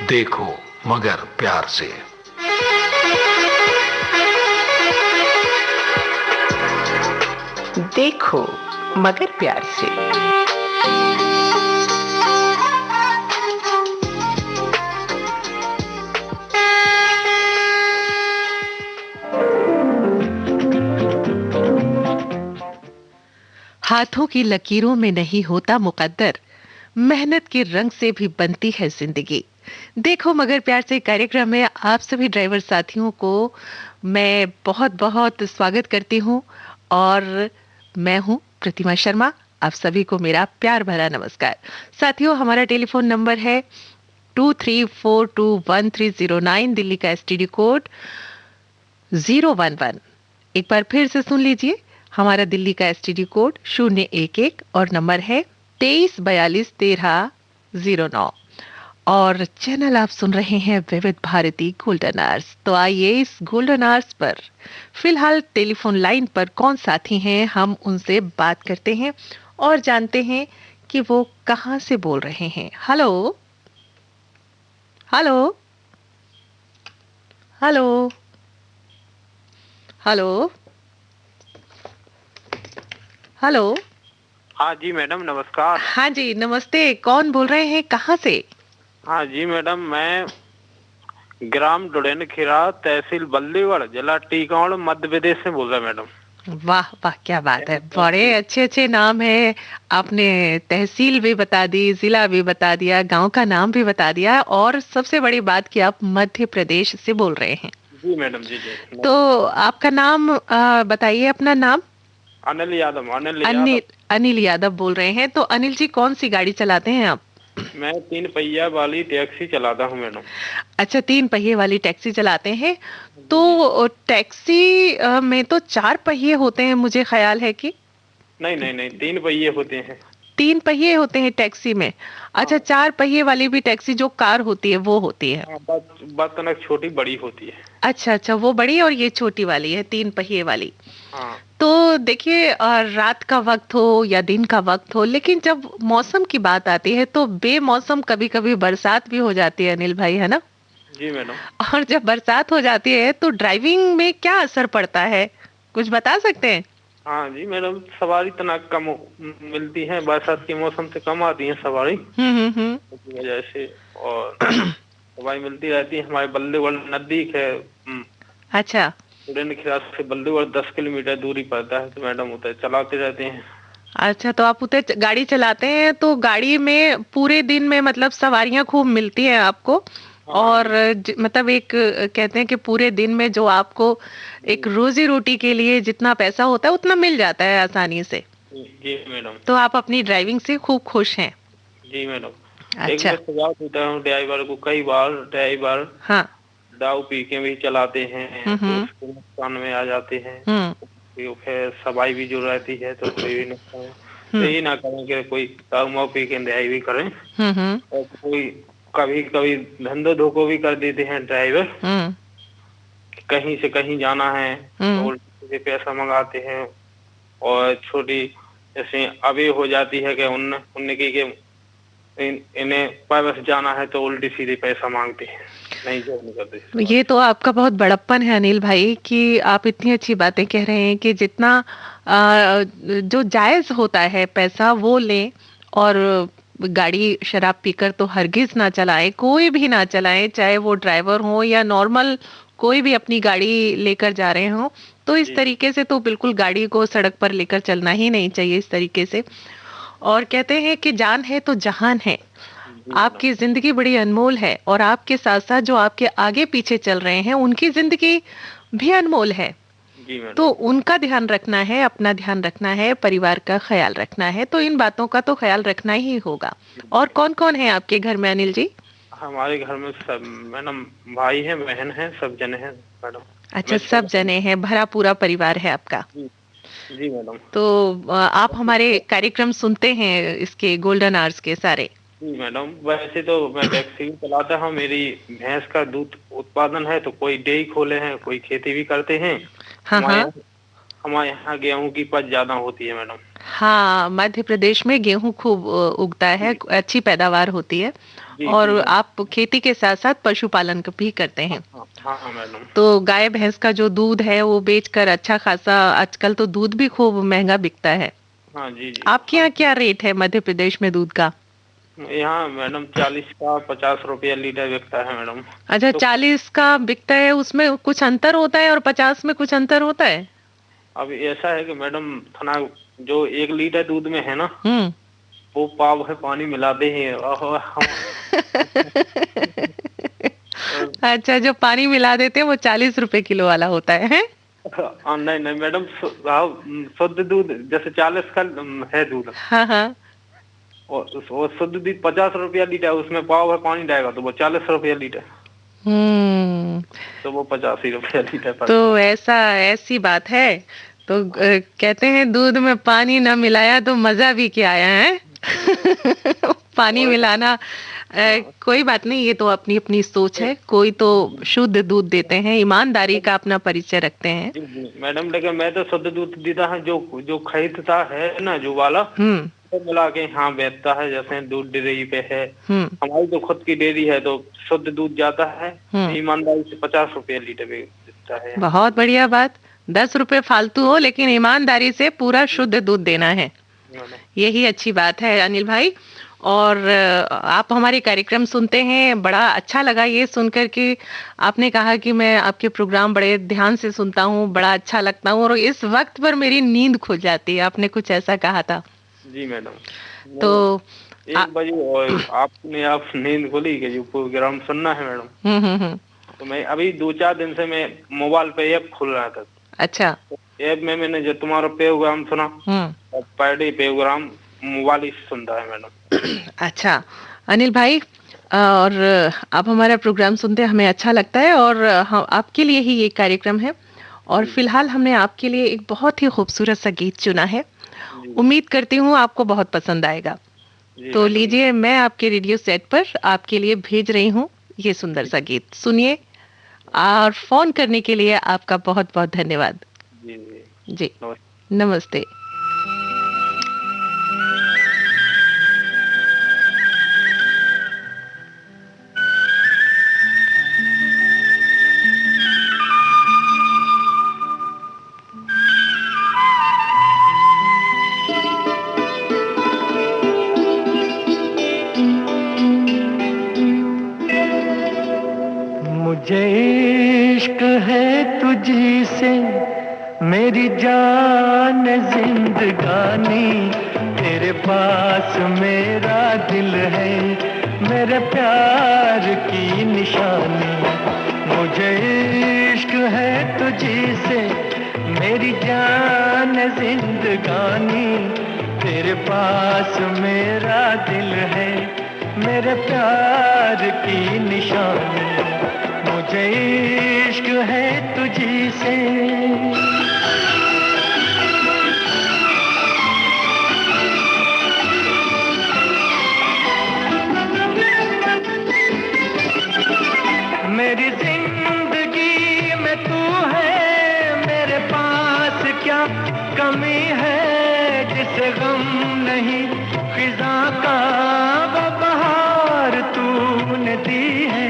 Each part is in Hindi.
देखो मगर प्यार से। देखो मगर प्यार से। हाथों की लकीरों में नहीं होता मुकद्दर, मेहनत के रंग से भी बनती है जिंदगी। देखो मगर प्यार से कार्यक्रम में आप सभी ड्राइवर साथियों को मैं बहुत बहुत स्वागत करती हूँ। और मैं हूँ प्रतिमा शर्मा। आप सभी को मेरा प्यार भरा नमस्कार। साथियों, हमारा टेलीफोन नंबर है 23421309, दिल्ली का एसटीडी कोड 011। एक बार फिर से सुन लीजिए, हमारा दिल्ली का एसटीडी कोड 011 और नंबर है 23421309। और चैनल आप सुन रहे हैं विविध भारती गोल्डन आवर्स। तो आइए इस गोल्डन आवर्स पर फिलहाल टेलीफोन लाइन पर कौन साथी हैं, हम उनसे बात करते हैं और जानते हैं कि वो कहां से बोल रहे हैं। Hello hello hello hello hello. हाँ जी मैडम, नमस्कार। हाँ जी नमस्ते, कौन बोल रहे हैं, कहाँ से? हाँ जी मैडम, मैं ग्राम डुडेनखिरा, तहसील बल्लीगढ़, जिला टीकमगढ़, मध्य प्रदेश से बोल रहा हूँ मैडम। वाह वाह, क्या बात है, बड़े अच्छे अच्छे नाम है। आपने तहसील भी बता दी, जिला भी बता दिया, गांव का नाम भी बता दिया, और सबसे बड़ी बात कि आप मध्य प्रदेश से बोल रहे हैं। जी मैडम, जी जी। तो आपका नाम बताइए, अपना नाम। अनिल यादव, अनिल यादव। अनिल, अनिल यादव बोल रहे हैं। तो अनिल जी, कौन सी गाड़ी चलाते हैं आप? मैं 3 पहिया वाली टैक्सी चलाता हूँ मैडम। अच्छा, 3 पहिए वाली टैक्सी चलाते हैं। जी जी। तो टैक्सी में तो 4 पहिए होते हैं, मुझे ख्याल है कि। नहीं नहीं नहीं, 3 पहिए होते हैं। 3 पहिए होते हैं टैक्सी में? अच्छा, हाँ 4 पहिए वाली भी टैक्सी जो कार होती है वो होती है? हाँ, बस तनक छोटी बड़ी होती है। अच्छा अच्छा, वो बड़ी और ये छोटी वाली है 3 पहिए वाली। हाँ तो देखिए, रात का वक्त हो या दिन का वक्त हो, लेकिन जब मौसम की बात आती है तो बेमौसम कभी कभी बरसात भी हो जाती है अनिल भाई, है ना? जी मैडम। और जब बरसात हो जाती है तो ड्राइविंग में क्या असर पड़ता है, कुछ बता सकते हैं? हाँ जी मैडम, सवारी तनक कम मिलती है, बरसात के मौसम से कम आती है सवारी हम्म। की वजह से। और दवाई मिलती रहती है। हमारे बल्लेगढ़ नजदीक है। अच्छा डुडेनखिरा से बल्लेगढ़ 10 किलोमीटर दूरी पड़ता है, तो मैडम उधर चलाते रहते हैं। अच्छा, तो आप उधर गाड़ी चलाते हैं तो गाड़ी में पूरे दिन में मतलब सवारियां खूब मिलती हैं आपको? हाँ और जी मतलब एक कहते हैं कि पूरे दिन में जो आपको एक जी रोजी रोटी के लिए जितना पैसा होता है उतना मिल जाता है आसानी से। जी मैडम। तो आप अपनी ड्राइविंग से खूब खुश हैं? जी मैडम। एक अच्छा। मैं सुझाव देता हूँ ड्राइवर को, कई बार ड्राइवर हाँ। दारू पी के भी चलाते हैं तो हम्म। उसके नुकसान में आ जाते हैं। हम्म फिर सवाई भी जो रहती है तो कोई भी नुकसान। तो हम्म ये ना करें कि कोई दारू माऊ पी के ड्राइविंग करें। हम्म और कोई कभी कभी धंधो धोखो भी कर देते हैं ड्राइवर। हम्म कहीं से कहीं जाना है तो हम्म उल्टे से पैसा मंगाते हैं। और छोटी जैसे अभी हो जाती है कि उनने की कि इन्हें पास जाना है तो उल्टी सीधी पैसा मांगते हैं। नहीं जो नहीं करते इस ये बात। तो आपका बहुत बड़प्पन है अनिल भाई कि आप इतनी अच्छी बातें कह रहे हैं कि जितना जो जायज होता है पैसा वो लें। और गाड़ी शराब पीकर तो हरगिज ना चलाएं, कोई भी ना चलाएं, चाहे वो ड्राइवर हो या नॉर्मल कोई भी अपनी गाड़ी लेकर जा रहे हो। तो इस जी जी तरीके से तो बिल्कुल गाड़ी को सड़क पर लेकर चलना ही नहीं चाहिए इस तरीके से। और कहते हैं कि जान है तो जहान है। जी मैडम। आपकी जिंदगी बड़ी अनमोल है और आपके साथ साथ जो आपके आगे पीछे चल रहे हैं उनकी जिंदगी भी अनमोल है। जी तो मैडम। उनका ध्यान रखना है, अपना ध्यान रखना है, परिवार का ख्याल रखना है, तो इन बातों का तो ख्याल रखना ही होगा। और कौन कौन है आपके घर में अनिल जी? हमारे घर में सब मैडम भाई हैं, बहन हैं, सब जने हैं मैडम। अच्छा, मैं सब छोटा हूँ। जने हैं, भरा पूरा परिवार है आपका। जी जी मैडम। तो आप हमारे कार्यक्रम सुनते हैं इसके गोल्डन आवर्स के सारे? जी मैडम, वैसे तो मैं टैक्सी भी चलाता हूँ। मेरी भैंस का दूध उत्पादन है, तो कोई डेयरी खोले हैं, कोई खेती भी करते हैं। हाँ हमारे हाँ। यहाँ हमारे यहाँ गेहूं की उपज ज्यादा होती है मैडम। हाँ, मध्य प्रदेश में गेहूं खूब उगता है, अच्छी पैदावार होती है। जी और जी मैडम। आप खेती के साथ साथ पशुपालन भी करते हाँ हैं। हाँ हाँ हाँ मैडम। तो गाय भैंस का जो दूध है वो बेचकर अच्छा खासा, आजकल तो दूध भी खूब महंगा बिकता है। हाँ जी जी। आपके हम यहाँ क्या रेट है मध्य प्रदेश में दूध का? यहाँ मैडम 40 का 50 रुपया लीटर बिकता है मैडम। अच्छा, तो 40 का बिकता है, उसमें कुछ अंतर होता है और 50 में कुछ अंतर होता है? अब ऐसा है कि मैडम थाना जो 1 लीटर दूध में है ना, हम्म। वो पाव है पानी मिलाते हैं हम। अच्छा, जो पानी मिला देते हैं वो 40 रुपए किलो वाला होता है? नहीं नहीं मैडम, शुद्ध दूध जैसे 40 का है दूध, हाँ हाँ। और शुद्ध दूध 50 रुपया लीटर, उसमें पाव है पानी डालेगा तो वो 40 रुपया लीटर, हम्म। तो वो 85 रुपया लीटर पड़ता तो है। ऐसी बात है। तो कहते हैं दूध में पानी ना मिलाया तो मजा भी क्या आया है। पानी और मिलाना, हाँ कोई बात नहीं, ये तो अपनी अपनी सोच है। कोई तो शुद्ध दूध देते हैं, ईमानदारी का अपना परिचय रखते हैं। जी जी मैडम, लेकिन मैं तो शुद्ध दूध देता है, जो जो खरीदता है ना जो वाला, हम्म। तो मिला के यहाँ बेचता है, जैसे दूध डेयरी पे है। हम्म। हमारी तो खुद की डेयरी है, तो शुद्ध दूध जाता है हम्म। ईमानदारी से 50 रुपया लीटर बेचता है यहाँ। बहुत बढ़िया बात। 10 रुपए फालतू हो लेकिन ईमानदारी से पूरा शुद्ध दूध देना है, मैडम यही अच्छी बात है अनिल भाई। और आप हमारे कार्यक्रम सुनते हैं, बड़ा अच्छा लगा ये सुनकर कि आपने कहा कि मैं आपके प्रोग्राम बड़े ध्यान से सुनता हूँ, बड़ा अच्छा लगता हूँ और इस वक्त पर मेरी नींद खुल जाती है, आपने कुछ ऐसा कहा था। जी मैडम। तो वो आ, 1 बजे और आप नींद खुली कि जो प्रोग्राम सुनना है मैडम, हम्म। तो मैं अभी 2-4 दिन से मैं मोबाइल पे ऐप खोल रहा था। अच्छा। ऐप में मैंने जो तुम्हारा प्रोग्राम सुना, हम्म। और पर डे प्रोग्राम मोबाइल ही से सुनता है मैडम। अच्छा अनिल भाई, और आप हमारा प्रोग्राम सुनते हैं, हमें अच्छा लगता है और हम आपके लिए ही ये कार्यक्रम है। और जी फिलहाल हमने आपके लिए एक बहुत ही खूबसूरत सा गीत चुना है, जी उम्मीद करती हूँ आपको बहुत पसंद आएगा। जी तो मैडम। लीजिए, मैं आपके रेडियो सेट पर आपके लिए भेज रही हूँ ये सुंदर जी सा गीत, सुनिए। और फोन करने के लिए आपका बहुत बहुत धन्यवाद। जी जी। जी, नमस्ते। नमस्ते। मुझे इश्क है तुझी से मेरी जान जिंदगानी, तेरे पास मेरा दिल है मेरे प्यार की निशानी। मुझे इश्क है तुझी से मेरी जान जिंदगानी, तेरे पास मेरा दिल है मेरे प्यार की निशानी। मुझे इश्क है तुझी से। मेरी जिंदगी में तू है, मेरे पास क्या कमी है जिसे गम नहीं खिजा का वो बहार तूने दी है।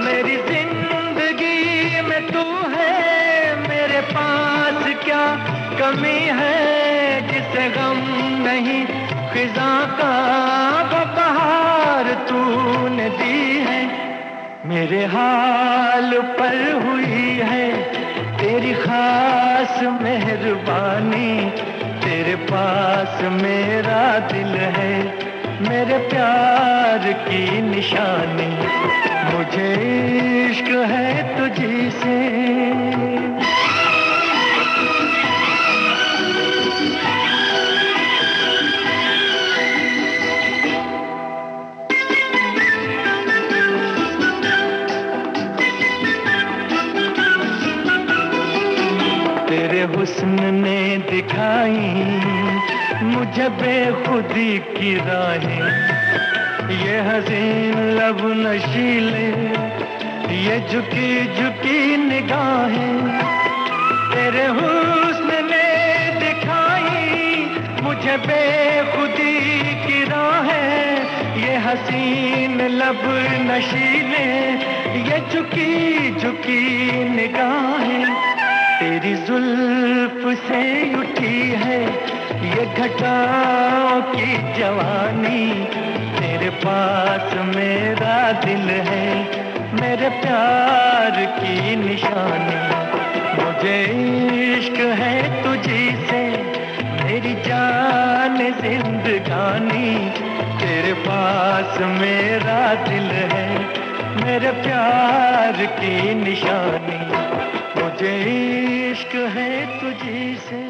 मेरी जिंदगी में तू है, मेरे पास क्या कमी है जिसे गम नहीं खिजा का वो बहार तूने दी है। मेरे हाल पर हुई है तेरी खास मेहरबानी, तेरे पास मेरा दिल है मेरे प्यार की निशानी। मुझे इश्क है तुझी से। तेरे हुस्न ने दिखाई मुझे बेखुदी की राहें, ये हसीन लब नशीले ये झुकी झुकी निगाहें। तेरे हुस्न ने दिखाई मुझे बेखुदी की राहें, ये हसीन लब नशीले, ये झुकी झुकी निगाहें। तेरी जुल्फ से उठी है ये घटाओं की जवानी, तेरे पास मेरा दिल है, मेरे प्यार की निशानी। मुझे इश्क है तुझी से मेरी जान जिंदगानी, तेरे पास मेरा दिल है, मेरे प्यार की निशानी। मुझे इश्क है तुझी से।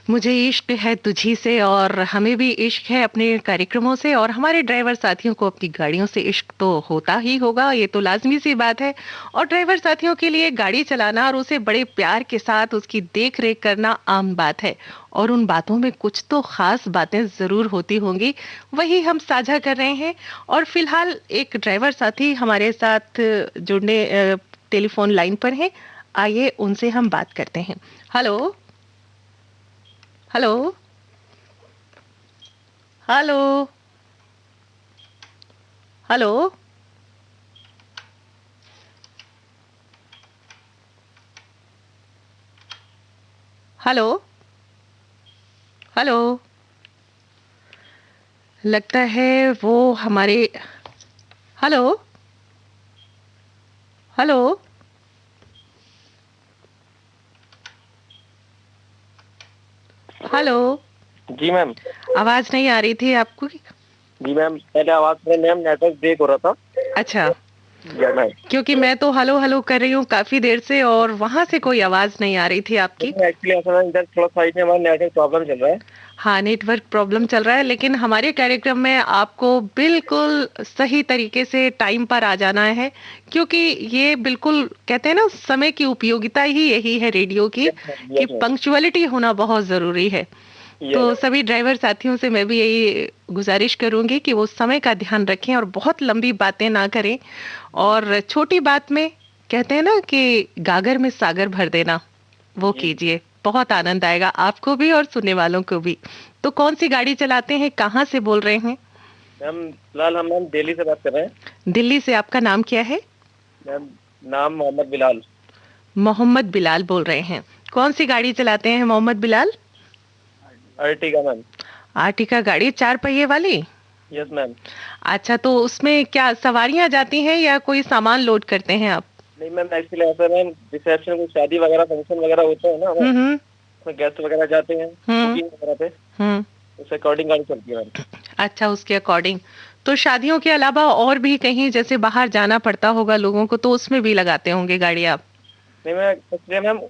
मुझे इश्क है तुझी से, और हमें भी इश्क है अपने कार्यक्रमों से, और हमारे ड्राइवर साथियों को अपनी गाड़ियों से इश्क तो होता ही होगा, ये तो लाजमी सी बात है। और ड्राइवर साथियों के लिए गाड़ी चलाना और उसे बड़े प्यार के साथ उसकी देख रेख करना आम बात है, और उन बातों में कुछ तो खास बातें जरूर होती होंगी, वही हम साझा कर रहे हैं। और फिलहाल एक ड्राइवर साथी हमारे साथ जुड़ने टेलीफोन लाइन पर हैं, आइए उनसे हम बात करते हैं। Hello hello hello hello hello hello. लगता है वो हमारे, हेलो हेलो हेलो। जी मैम। आवाज नहीं आ रही थी आपको? जी मैम, पहले आवाज में मैम नेटवर्क ब्रेक हो रहा था। अच्छा, या मैम, क्योंकि मैं तो हेलो हेलो कर रही हूँ काफी देर से और वहां से कोई आवाज नहीं आ रही थी आपकी। एक्चुअली ऐसा इधर थोड़ा साइड में हमारा नेटवर्क प्रॉब्लम चल रहा है। हाँ, नेटवर्क प्रॉब्लम चल रहा है, लेकिन हमारे कार्यक्रम में आपको बिल्कुल सही तरीके से टाइम पर आ जाना है, क्योंकि ये बिल्कुल कहते हैं ना, समय की उपयोगिता ही यही है रेडियो की, कि पंक्चुअलिटी होना बहुत जरूरी है। तो सभी ड्राइवर साथियों से मैं भी यही गुजारिश करूंगी कि वो समय का ध्यान रखें और बहुत लंबी बातें ना करें, और छोटी बात में कहते हैं ना कि गागर में सागर भर देना, वो कीजिए, बहुत आनंद आएगा आपको भी और सुनने वालों को भी। तो कौन सी गाड़ी चलाते हैं, कहाँ से बोल रहे हैं? मैम फिलहाल हम मैम दिल्ली से बात कर रहे हैं। दिल्ली से। आपका नाम क्या है? मैम नाम मोहम्मद बिलाल। मोहम्मद बिलाल बोल रहे हैं। कौन सी गाड़ी चलाते हैं Mohammad Bilal? Ertiga ma'am. Ertiga गाड़ी, 4 पहिए वाली? Yes ma'am. अच्छा, तो उसमें क्या सवारियां जाती हैं या कोई सामान लोड करते हैं आप? नहीं मैम, एक्चुअली ऐसा मैम, रिसेप्शन को शादी वगैरह फंक्शन वगैरह होता है ना, उसमें गेस्ट वगैरह जाते हैं बुकिंग वगैरह पे, उस अकॉर्डिंग गाड़ी चलती है मैम। अच्छा, उसके अकॉर्डिंग। तो शादियों के अलावा और भी कहीं जैसे बाहर जाना पड़ता होगा लोगों को, तो उसमें भी लगाते होंगे गाड़ी आप? नहीं मैम, एक्चुअली मैम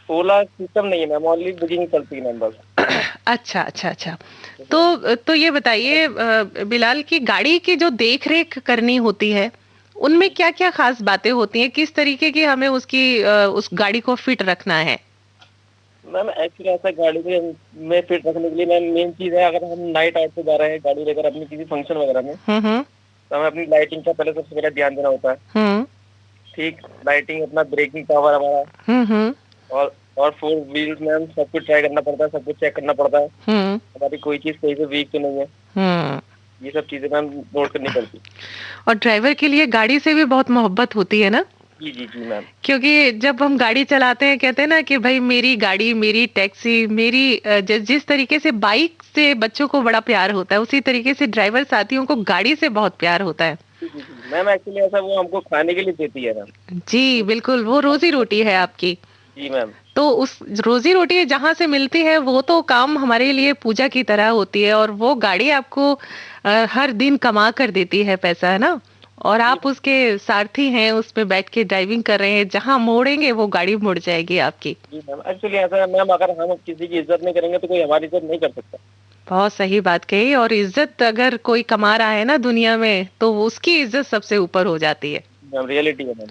ओला सिस्टम नहीं है मैम, ओनली बुकिंग चलती है मैम बस। अच्छा अच्छा अच्छा। तो ये बताइए बिलाल, की गाड़ी की जो देख रेख करनी होती है उनमें क्या क्या खास बातें होती हैं, किस तरीके की हमें उसकी उस गाड़ी को फिट रखना है? मैम एक्चुअली ऐसा गाड़ी में फिट रखने के लिए मैम मेन चीज है, अगर हम नाइट आउट पे जा रहे हैं गाड़ी लेकर अपनी किसी फंक्शन वगैरह में, तो हमें अपनी लाइटिंग का पहले सबसे पहले ध्यान देना होता है। ठीक, लाइटिंग, अपना ब्रेकिंग पावर हमारा, और 4 व्हील्स मैम सब कुछ ट्राई करना पड़ता है, सब कुछ चेक करना पड़ता है हमारी कोई चीज कहीं से वीक तो नहीं है। ये सब चीजें मैम नोट करनी पड़ती। और ड्राइवर के लिए गाड़ी से भी बहुत मोहब्बत होती है ना? जी जी जी मैम। क्योंकि जब हम गाड़ी चलाते हैं कहते हैं ना कि भाई मेरी गाड़ी, मेरी टैक्सी, मेरी जिस तरीके से बाइक से बच्चों को बड़ा प्यार होता है, उसी तरीके से ड्राइवर साथियों को गाड़ी से बहुत प्यार होता है। मैम एक्चुअली ऐसा वो हमको खाने के लिए देती है मैम। जी बिल्कुल, वो रोजी रोटी है आपकी। जी मैम। तो उस रोजी रोटी जहाँ से मिलती है वो तो काम हमारे लिए पूजा की तरह होती है, और वो गाड़ी आपको हर दिन कमा कर देती है पैसा, है ना? और आप उसके सारथी हैं, उस पे बैठ के ड्राइविंग कर रहे हैं, जहाँ मोड़ेंगे वो गाड़ी मुड़ जाएगी आपकी। जी मैम, एक्चुअली ऐसा है मैम, अगर हम किसी की इज्जत नहीं करेंगे तो कोई हमारी इज्जत नहीं कर सकता। बहुत सही बात कही। और इज्जत अगर कोई कमा रहा है ना दुनिया में, तो उसकी इज्जत सबसे ऊपर हो जाती है। मैम रियलिटी है मैम।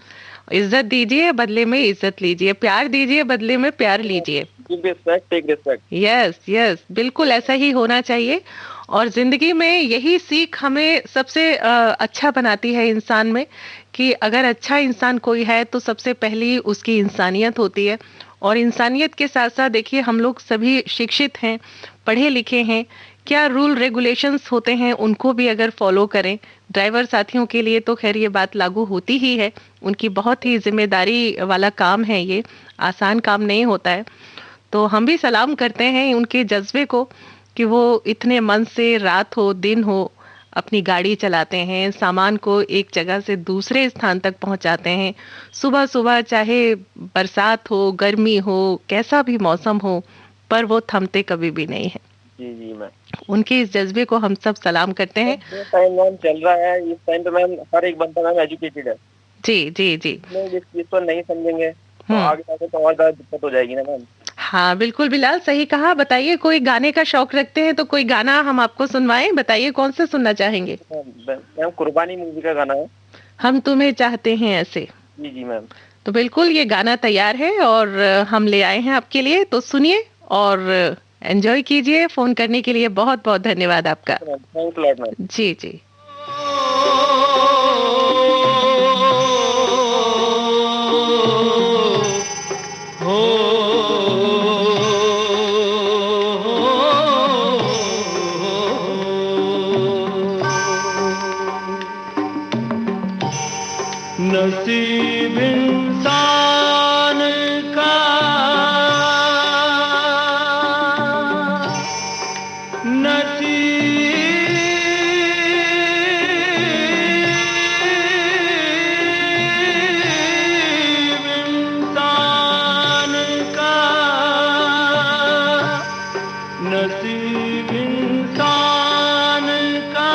इज्जत दीजिए, बदले में इज्जत लीजिए, प्यार दीजिए, बदले में प्यार लीजिए। Give respect, take respect. Yes yes, बिल्कुल ऐसा ही होना चाहिए। और जिंदगी में यही सीख हमें सबसे अच्छा बनाती है इंसान में, कि अगर अच्छा इंसान कोई है तो सबसे पहली उसकी इंसानियत होती है। और इंसानियत के साथ साथ देखिए, हम लोग सभी शिक्षित हैं, पढ़े लिखे हैं, क्या रूल रेगुलेशंस होते हैं उनको भी अगर फॉलो करें। ड्राइवर साथियों के लिए तो खैर ये बात लागू होती ही है, उनकी बहुत ही जिम्मेदारी वाला काम है, ये आसान काम नहीं होता है। तो हम भी सलाम करते हैं उनके जज्बे को, कि वो इतने मन से रात हो दिन हो अपनी गाड़ी चलाते हैं, सामान को एक जगह से दूसरे स्थान तक पहुंचाते हैं। सुबह सुबह चाहे बरसात हो, गर्मी हो, कैसा भी मौसम हो, पर वो थमते कभी भी नहीं है। जी जी मैम, उनके इस जज्बे को हम सब सलाम करते हैं। जो टाइम मैम चल रहा है, इस टाइम पे मैम हर एक बंदा मैम एजुकेटेड है। जी जी जी। लोग इस चीज को नहीं समझेंगे तो आगे जाके तो और ज्यादा दिक्कत हो जाएगी ना मैम। हाँ बिल्कुल बिलाल, सही कहा। बताइए, कोई गाने का शौक रखते हैं तो कोई गाना हम आपको सुनवाएं, बताइए कौन सा सुनना चाहेंगे? मैम कुर्बानी मूवी का गाना है, हम तुम्हें चाहते हैं ऐसे। जी जी मैम। तो बिल्कुल ये गाना तैयार है और हम ले आए हैं आपके लिए, तो सुनिए और एंजॉय कीजिए। फोन करने के लिए बहुत बहुत धन्यवाद आपका। Thanks lot ma'am. जी जी। नसीब इंसान का नसीब इंसान का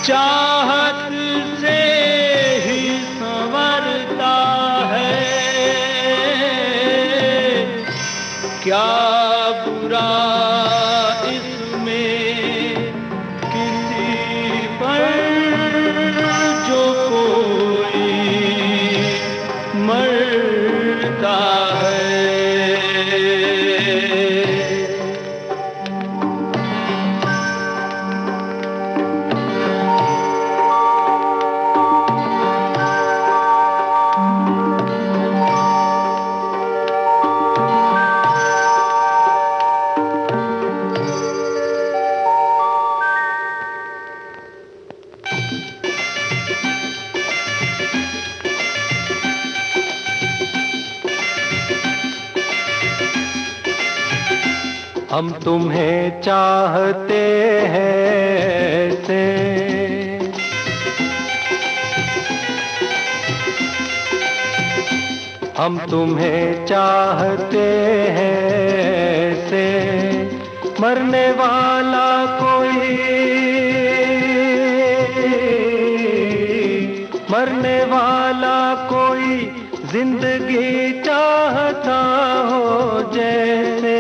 चाहत से ही संवरता है, क्या बुरा इसमें किसी पर जो कोई मरता है। हम तुम्हें चाहते हैं ऐसे, हम तुम्हें चाहते हैं ऐसे, मरने वाला कोई, मरने वाला कोई जिंदगी चाहता हो जैसे,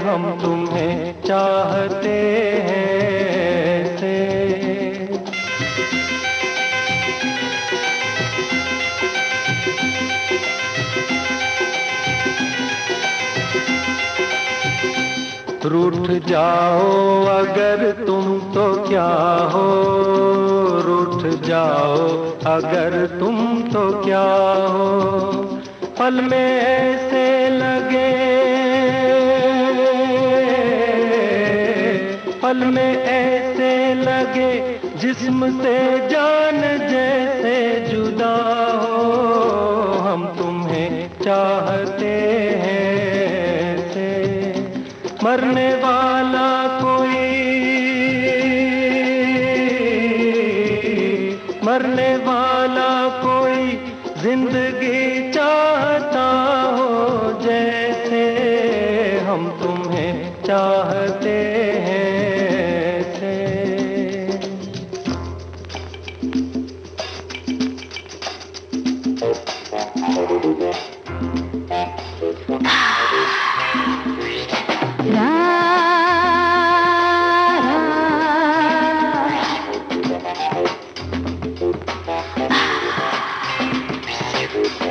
हम तुम्हें चाहते हैं ऐसे। रूठ जाओ अगर तुम तो क्या हो, रूठ जाओ अगर तुम तो क्या हो, पल में ऐसे लगे, पल में ऐसे लगे जिस्म से जान जैसे जुदा हो, हम तुम्हें चाहते हैं ऐसे, मरने वाला कोई, मरने वाला कोई जिंदगी चाहता हो जैसे, हम तुम्हें चाहते हैं ऐसे।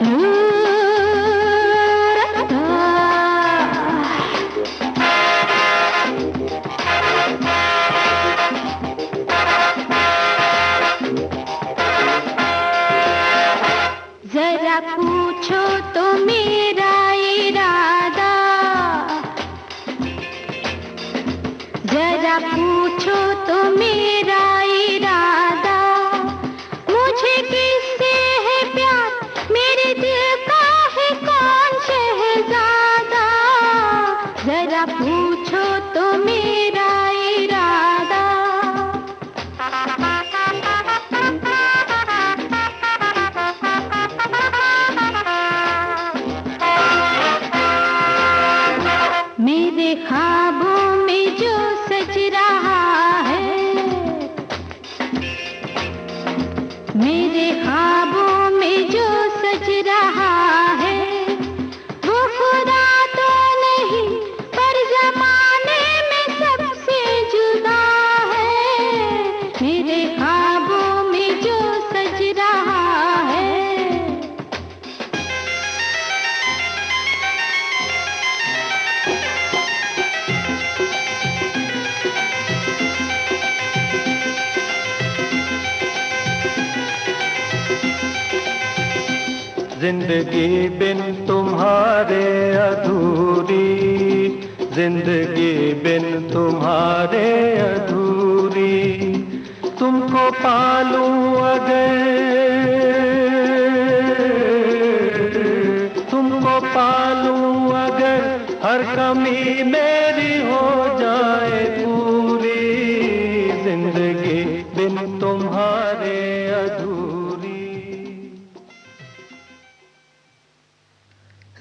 Ooh. पूछो तो मेरा इरादा, मुझे किससे है प्यार, मेरे दिल का है कौन शहजादा, जरा पूछो तो मेरा इरादा। मेरे ख्वाबों में जो सज रहा है, मेरे ख्वाबों में जो सज रहा है, वो खुदा तो नहीं पर जमाने में सबसे जुदा है, मेरे ख्वाबों में जो सज रहा है। जिंदगी बिन तुम्हारे अधूरी, जिंदगी बिन तुम्हारे अधूरी, तुमको पालूं अगर, तुमको पालूं अगर, हर कमी मेरी हो जाए पूरी, जिंदगी बिन तुम्हारे अधूरी।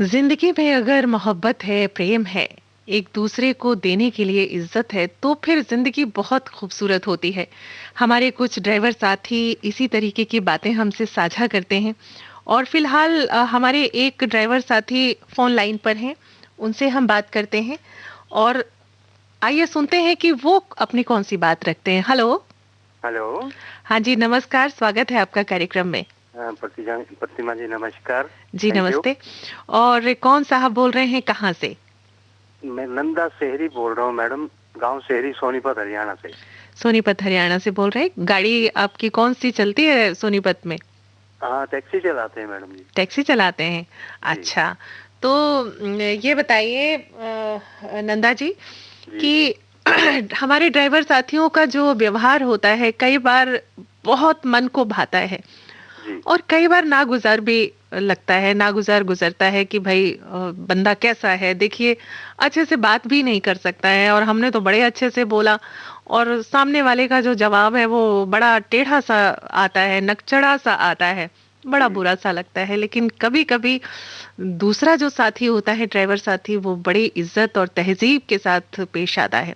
जिंदगी में अगर मोहब्बत है, प्रेम है, एक दूसरे को देने के लिए इज्जत है, तो फिर जिंदगी बहुत खूबसूरत होती है। हमारे कुछ ड्राइवर साथी इसी तरीके की बातें हमसे साझा करते हैं और फिलहाल हमारे एक ड्राइवर साथी फोन लाइन पर हैं, उनसे हम बात करते हैं और आइए सुनते हैं कि वो अपनी कौन सी बात रखते हैं। हेलो। हेलो। हाँ जी, नमस्कार, स्वागत है आपका कार्यक्रम में। प्रतिमा जी नमस्कार। जी नमस्ते। और कौन साहब बोल रहे हैं, कहाँ से? मैं नंदा शहरी बोल रहा हूँ मैडम, गांव शहरी, सोनीपत हरियाणा से। सोनीपत हरियाणा से बोल रहे हैं। गाड़ी आपकी कौन सी चलती है सोनीपत में? हाँ, टैक्सी चलाते हैं मैडम जी। टैक्सी चलाते हैं, अच्छा। तो ये बताइए नंदा जी कि हमारे ड्राइवर साथियों का जो व्यवहार होता है कई बार बहुत मन को भाता है और कई बार नागुजार भी लगता है, नागुजार गुजरता है कि भाई बंदा कैसा है, देखिए अच्छे से बात भी नहीं कर सकता है और हमने तो बड़े अच्छे से बोला और सामने वाले का जो जवाब है वो बड़ा टेढ़ा सा आता है, नकचड़ा सा आता है, बड़ा बुरा सा लगता है। लेकिन कभी कभी दूसरा जो साथी होता है, ड्राइवर साथी, वो बड़ी इज्जत और तहजीब के साथ पेश आता है।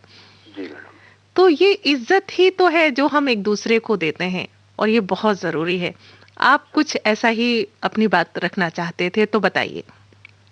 तो ये इज्जत ही तो है जो हम एक दूसरे को देते हैं और ये बहुत जरूरी है। आप कुछ ऐसा ही अपनी बात रखना चाहते थे तो बताइए।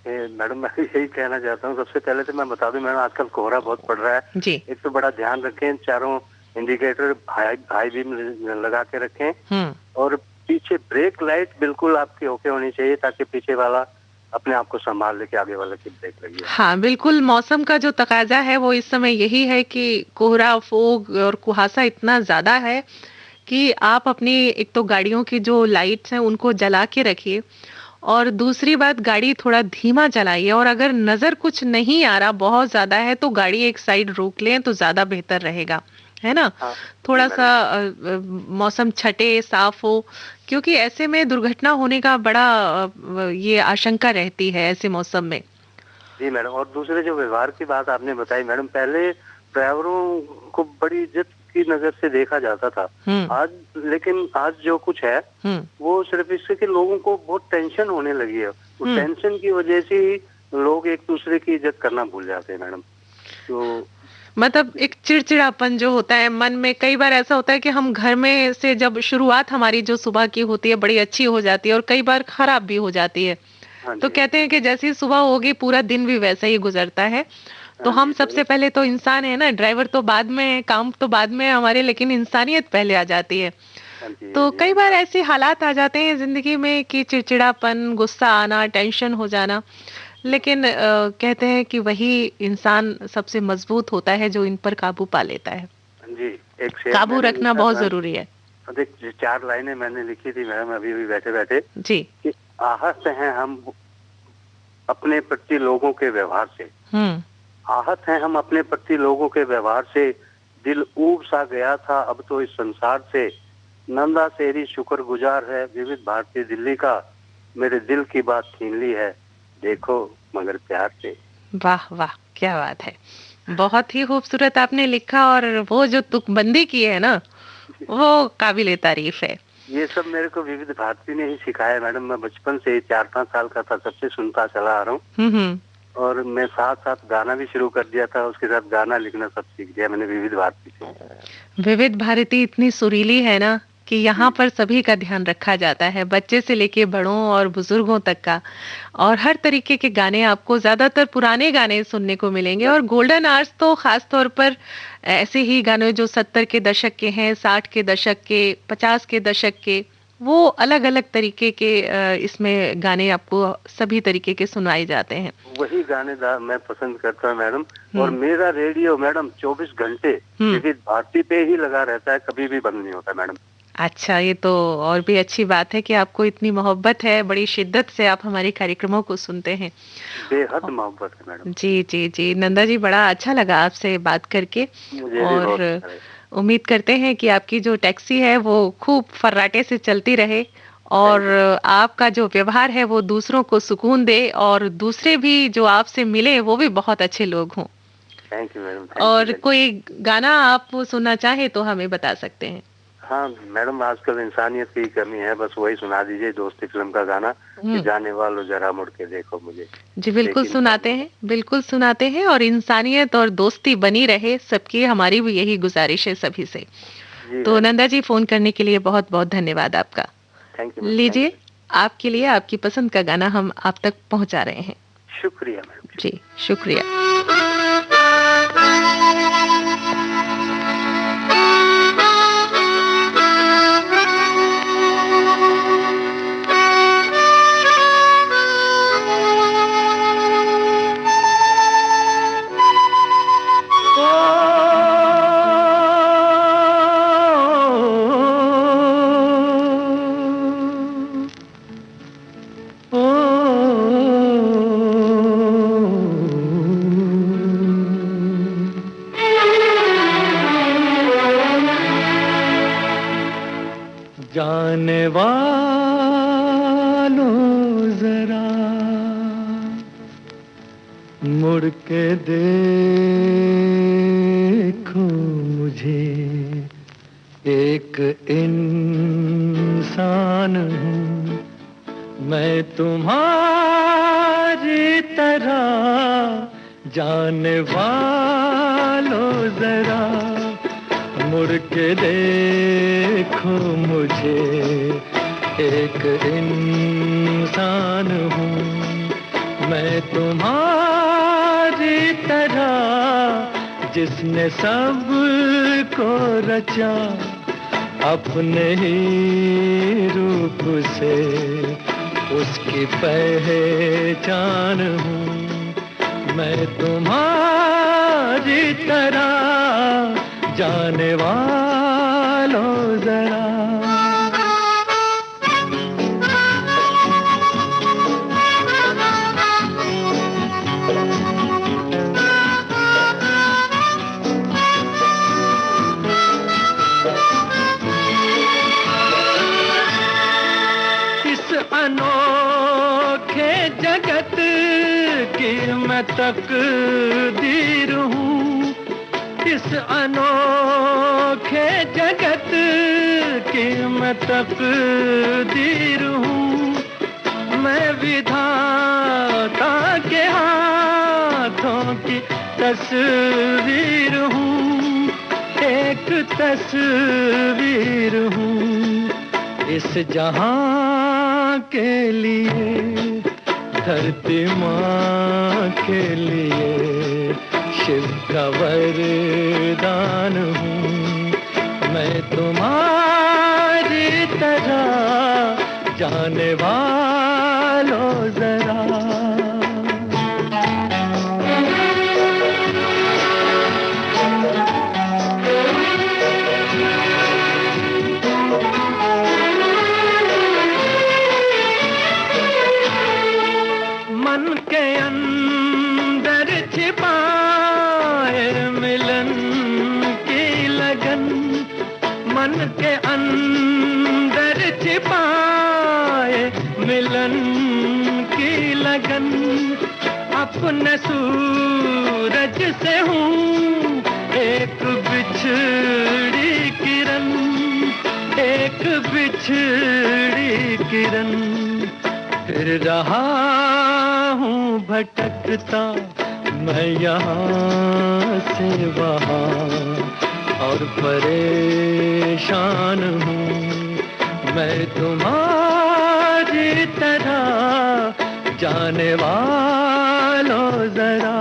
मैडम मैं यही कहना चाहता हूँ, सबसे पहले तो मैं बता दूं मैडम, आजकल कोहरा बहुत पड़ रहा है जी। एक तो बड़ा ध्यान रखें, चारों इंडिकेटर हाई बीम लगा के रखें और पीछे ब्रेक लाइट बिल्कुल आपकी ओके होनी चाहिए ताकि पीछे वाला अपने आप को संभाल ले कि आगे वाले की ब्रेक लगी। हाँ बिल्कुल, मौसम का जो तकाजा है वो इस समय यही है कि कोहरा, फोग और कुहासा इतना ज्यादा है कि आप अपनी एक तो गाड़ियों की जो लाइट्स हैं उनको जला के रखिए और दूसरी बात गाड़ी थोड़ा धीमा चलाइए और अगर नजर कुछ नहीं आ रहा बहुत ज्यादा है तो गाड़ी एक साइड रोक लें तो ज्यादा बेहतर रहेगा, है ना। थोड़ा सा मौसम छटे, साफ हो, क्योंकि ऐसे में दुर्घटना होने का बड़ा ये आशंका रहती है ऐसे मौसम में। जी मैडम, और दूसरे जो व्यवहार की बात आपने बताई मैडम, पहले ड्राइवरों को बड़ी इज्जत की नजर से देखा जाता था, आज लेकिन आज जो कुछ है वो सिर्फ इससे कि लोगों को बहुत टेंशन होने लगी है, उस टेंशन की वजह से ही लोग एक दूसरे की इज्जत करना भूल जाते हैं मैडम। तो मतलब एक चिड़चिड़ापन जो होता है मन में, कई बार ऐसा होता है कि हम घर में से जब शुरुआत हमारी जो सुबह की होती है बड़ी अच्छी हो जाती है और कई बार खराब भी हो जाती है। तो कहते हैं कि जैसी सुबह होगी पूरा दिन भी वैसा ही गुजरता है। तो हम सबसे पहले तो इंसान है ना, ड्राइवर तो बाद में, काम तो बाद में हमारे, लेकिन इंसानियत पहले आ जाती है। तो कई बार ऐसे हालात आ जाते हैं जिंदगी में कि चिड़चिड़ापन, गुस्सा आना, टेंशन हो जाना, लेकिन कहते हैं कि वही इंसान सबसे मजबूत होता है जो इन पर काबू पा लेता है। जी, एक काबू रखना बहुत जरूरी है। देख 4 लाइनें मैंने लिखी थी मैडम अभी भी बैठे बैठे जी, कि आहत हैं हम अपने प्रति लोगों के व्यवहार से, आहत हैं हम अपने प्रति लोगों के व्यवहार से, दिल ऊब सा गया था, अब तो इस संसार से। नंदा तेरी शुक्रगुजार है, विविध भारती दिल्ली का, मेरे दिल की बात छीन ली है, देखो मगर प्यार से। वाह वाह, क्या बात है, बहुत ही खूबसूरत आपने लिखा। और वो जो तुकबंदी की है ना, वो काबिले तारीफ है। ये सब मेरे को विविध भारती ने ही सिखाया मैडम। मैं बचपन से 4-5 साल का था तब से सुनता चला आ रहा हूँ, और मैं साथ साथ गाना भी शुरू कर दिया था, उसके साथ गाना लिखना सब सीख दिया मैंने विविध भारती से। विविध भारती इतनी सुरीली है ना कि यहाँ पर सभी का ध्यान रखा जाता है, बच्चे से लेके बड़ों और बुजुर्गों तक का। और हर तरीके के गाने आपको, ज्यादातर पुराने गाने सुनने को मिलेंगे। और गोल्डन आवर्स तो खास तौर पर ऐसे ही गाने जो 70 के दशक के हैं, 60 के दशक के, 50 के दशक के, वो अलग अलग तरीके के इसमें गाने आपको सभी तरीके के सुनाए जाते हैं। वही गाने मैं पसंद करता हूँ मैडम। और मेरा रेडियो मैडम 24 घंटे विविध भारती पे ही लगा रहता है, कभी भी बंद नहीं होता मैडम। अच्छा, ये तो और भी अच्छी बात है कि आपको इतनी मोहब्बत है, बड़ी शिद्दत से आप हमारे कार्यक्रमों को सुनते हैं। बेहद मोहब्बत है मैडम। जी जी जी, नंदा जी, बड़ा अच्छा लगा आपसे बात करके। और उम्मीद करते हैं कि आपकी जो टैक्सी है वो खूब फर्राटे से चलती रहे, और आपका जो व्यवहार है वो दूसरों को सुकून दे, और दूसरे भी जो आपसे मिले वो भी बहुत अच्छे लोग हों। Thank you madam. और कोई गाना आप सुनना चाहे तो हमें बता सकते हैं। हाँ मैडम, आजकल इंसानियत की कमी है, बस वही सुना दीजिए, दोस्ती फिल्म का गाना, कि जाने वालों जरा मुड़ के देखो मुझे। जी बिल्कुल सुनाते हैं, बिल्कुल सुनाते हैं। और इंसानियत और दोस्ती बनी रहे सबकी, हमारी भी यही गुजारिश है सभी से। तो नंदा जी, फोन करने के लिए बहुत बहुत धन्यवाद आपका। Thank you. लीजिए, आपके लिए आपकी पसंद का गाना हम आप तक पहुंचा रहे हैं। शुक्रिया मैडम। जी शुक्रिया। जाने वालों जरा मुड़ के देखो मुझे, एक इंसान हूँ मैं तुम्हारी तरह। जाने वालों जरा मुड़ के देखो मुझे, एक इंसान हूँ मैं तुम्हारी तरह, जिसने सब को रचा अपने ही रूप से, उसकी पहचान हूँ मैं तुम्हारी तरह। जाने वालों जरा। इस अनोखे जगत की मैं तकदीर हूँ, इस अनोखे जगत की मैं तकदीर हूँ, मैं विधाता के हाथों की तस्वीर हूँ, एक तस्वीर हूँ इस जहां के लिए, धरती माँ के लिए शिव का वरदान हूँ मैं तुम्हारी तरह। जाने वालों जरा। मन के अंदर छिपाए मिलन की के अंदर छिपाए मिलन की लगन, अपने सूरज से हूँ एक बिछड़ी किरण, एक बिछड़ी किरण। फिर रहा हूँ भटकता मैं यहाँ से वहाँ, और परेशान हूँ मैं तुम्हारी तरह, जाने वालों जरा।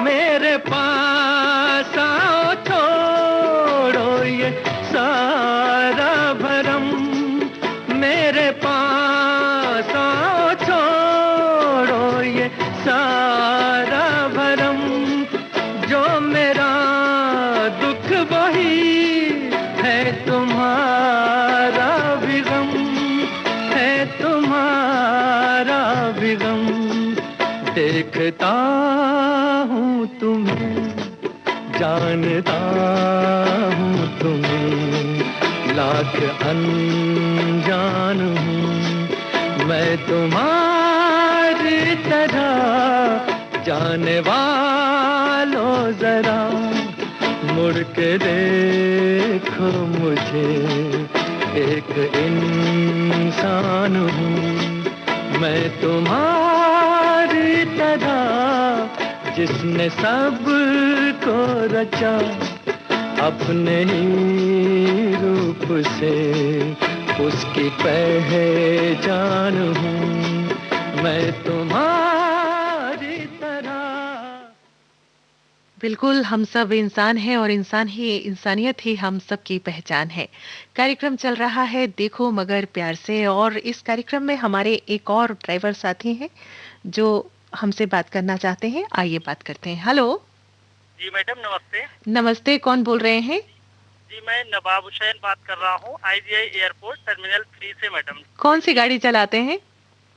मेरे पास आओ, छोड़ो ये सारा भरम, मेरे पास आओ, छोड़ो ये सारा भरम। जो मेरा दुख वही है तुम्हारा भी गम, है तुम्हारा भी गम। देखता हूँ तुम्हें, जानता हूँ तुम्हें, लाख अनजान हूँ मैं तुम्हारी तरह, जाने वालों जरा। मुड़ के देखो मुझे, एक इंसान हूँ मैं तुम्हारी तरह, जिसने सब को रचा अपने ही रूप से, उसकी पहचान हूँ मैं तुम्हारी तरह। बिल्कुल, हम सब इंसान हैं और इंसानियत ही हम सब की पहचान है। कार्यक्रम चल रहा है देखो मगर प्यार से, और इस कार्यक्रम में हमारे एक और ड्राइवर साथी हैं जो हमसे बात करना चाहते हैं। आइए बात करते हैं। हेलो जी मैडम, नमस्ते। नमस्ते, कौन बोल रहे हैं? जी मैं नवाब हुसैन बात कर रहा हूँ, IGI एयरपोर्ट टर्मिनल 3 से मैडम। कौन सी गाड़ी चलाते हैं?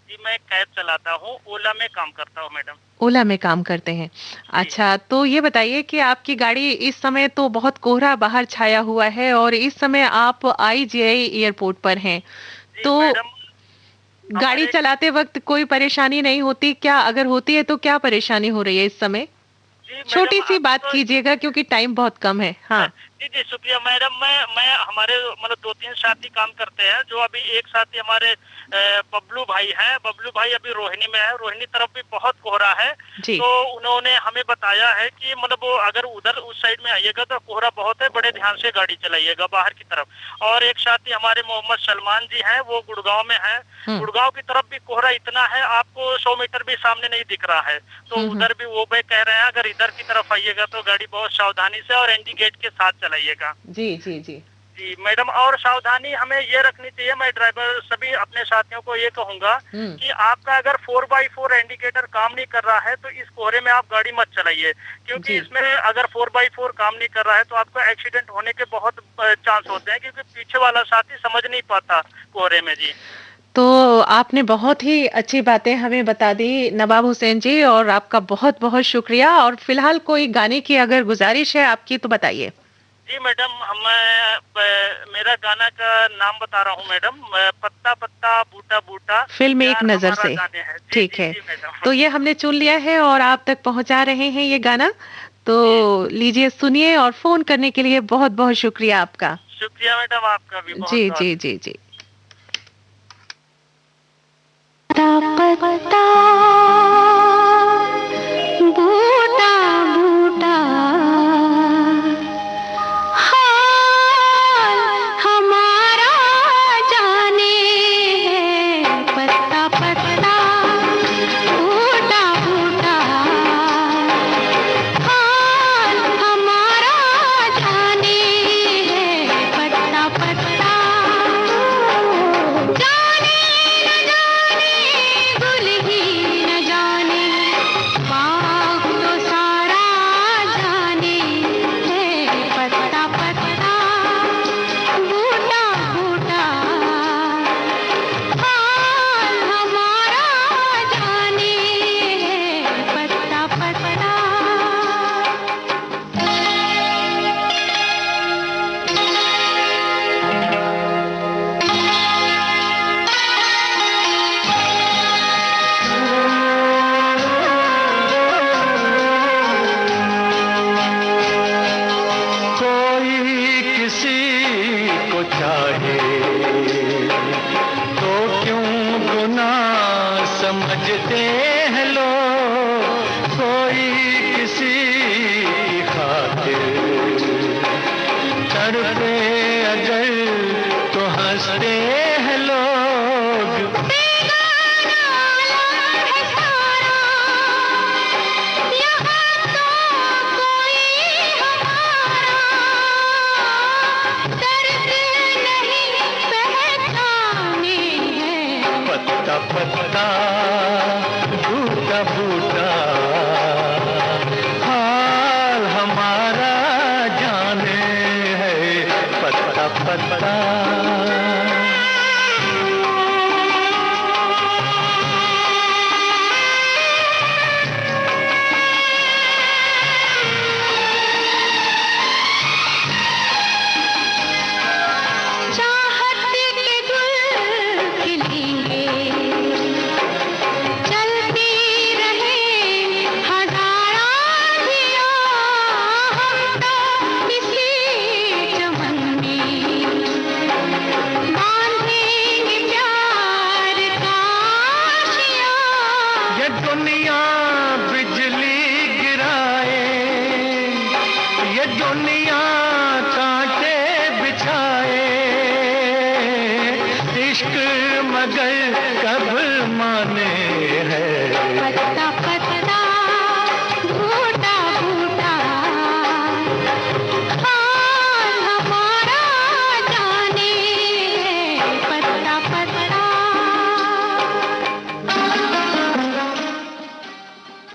जी मैं कैब चलाता हूँ, ओला में काम करता हूँ मैडम। ओला में काम करते हैं, अच्छा। तो ये बताइए कि आपकी गाड़ी, इस समय तो बहुत कोहरा बाहर छाया हुआ है और इस समय आप IGI एयरपोर्ट पर हैं, तो गाड़ी चलाते वक्त कोई परेशानी नहीं होती क्या? अगर होती है तो क्या परेशानी हो रही है इस समय? छोटी सी बात कीजिएगा क्योंकि टाइम बहुत कम है। हाँ जी जी, शुक्रिया मैडम। मैं हमारे मतलब 2-3 साथी काम करते हैं, जो अभी एक साथी हमारे बबलू भाई हैं। बबलू भाई अभी रोहिणी में है, रोहिणी तरफ भी बहुत कोहरा है, तो उन्होंने हमें बताया है कि मतलब वो अगर उधर उस साइड में आइएगा तो कोहरा बहुत है, बड़े ध्यान से गाड़ी चलाइएगा बाहर की तरफ। और एक साथी हमारे मोहम्मद सलमान जी हैं, वो गुड़गांव में है, गुड़गांव की तरफ भी कोहरा इतना है आपको 100 मीटर भी सामने नहीं दिख रहा है, तो उधर भी वो कह रहे हैं अगर इधर की तरफ आइएगा तो गाड़ी बहुत सावधानी से और इंडिकेट के साथ चलाइएगा। जी जी जी जी मैडम, और सावधानी हमें ये रखनी चाहिए। मैं ड्राइवर सभी अपने साथियों को ये कहूंगा कि आपका अगर 4x4 इंडिकेटर काम नहीं कर रहा है तो इस कोहरे में आप गाड़ी मत चलाइए, क्योंकि इसमें अगर 4x4 काम नहीं कर रहा है तो आपका एक्सीडेंट होने के बहुत चांस होते हैं, क्योंकि पीछे वाला साथी समझ नहीं पाता कोहरे में। जी तो आपने बहुत ही अच्छी बातें हमें बता दी नवाब हुसैन जी, और आपका बहुत बहुत शुक्रिया। और फिलहाल कोई गाने की अगर गुजारिश है आपकी तो बताइए। जी मैडम, मेरा गाना का नाम बता रहा हूँ मैडम, पत्ता पत्ता बूटा बूटा, फिल्म एक नजर से। ठीक है, तो ये हमने चुन लिया है और आप तक पहुंचा रहे हैं ये गाना, तो लीजिए सुनिए। और फोन करने के लिए बहुत बहुत शुक्रिया आपका। शुक्रिया मैडम, आपका भी बहुत। जी जी जी जी। पत्ता बूटा बूटा हाल हमारा जाने है, पत्ता पत्ता बूटा बूटा हाल हमारा जाने है, पत्ता पत्ता जाने न जाने गुल ही न जाने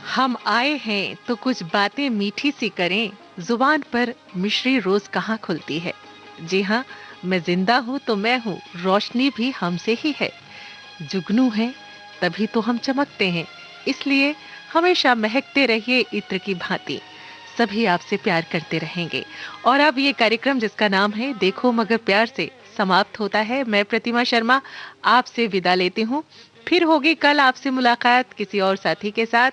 हम आए हैं तो कुछ बातें मीठी सी करें, जुबान पर मिश्री रोज कहाँ खुलती है। जी हाँ, मैं जिंदा हूँ तो मैं हूँ, रोशनी भी हमसे ही है। जुगनू है तभी तो हम चमकते हैं, इसलिए हमेशा महकते रहिए इत्र की भांति। सभी आपसे प्यार करते रहेंगे। और अब ये कार्यक्रम जिसका नाम है देखो मगर प्यार से समाप्त होता है। मैं प्रतिमा शर्मा आपसे विदा लेती हूँ। फिर होगी कल आपसे मुलाकात किसी और साथी के साथ।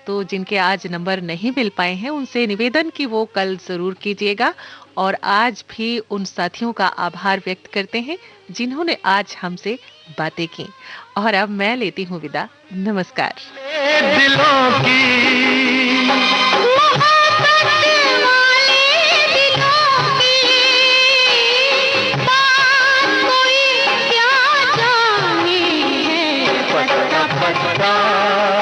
तो जिनके आज नंबर नहीं मिल पाए हैं उनसे निवेदन कि वो कल जरूर कीजिएगा। और आज भी उन साथियों का आभार व्यक्त करते हैं जिन्होंने आज हमसे बातें की। और अब मैं लेती हूँ विदा। नमस्कार। दिलों की पत्ता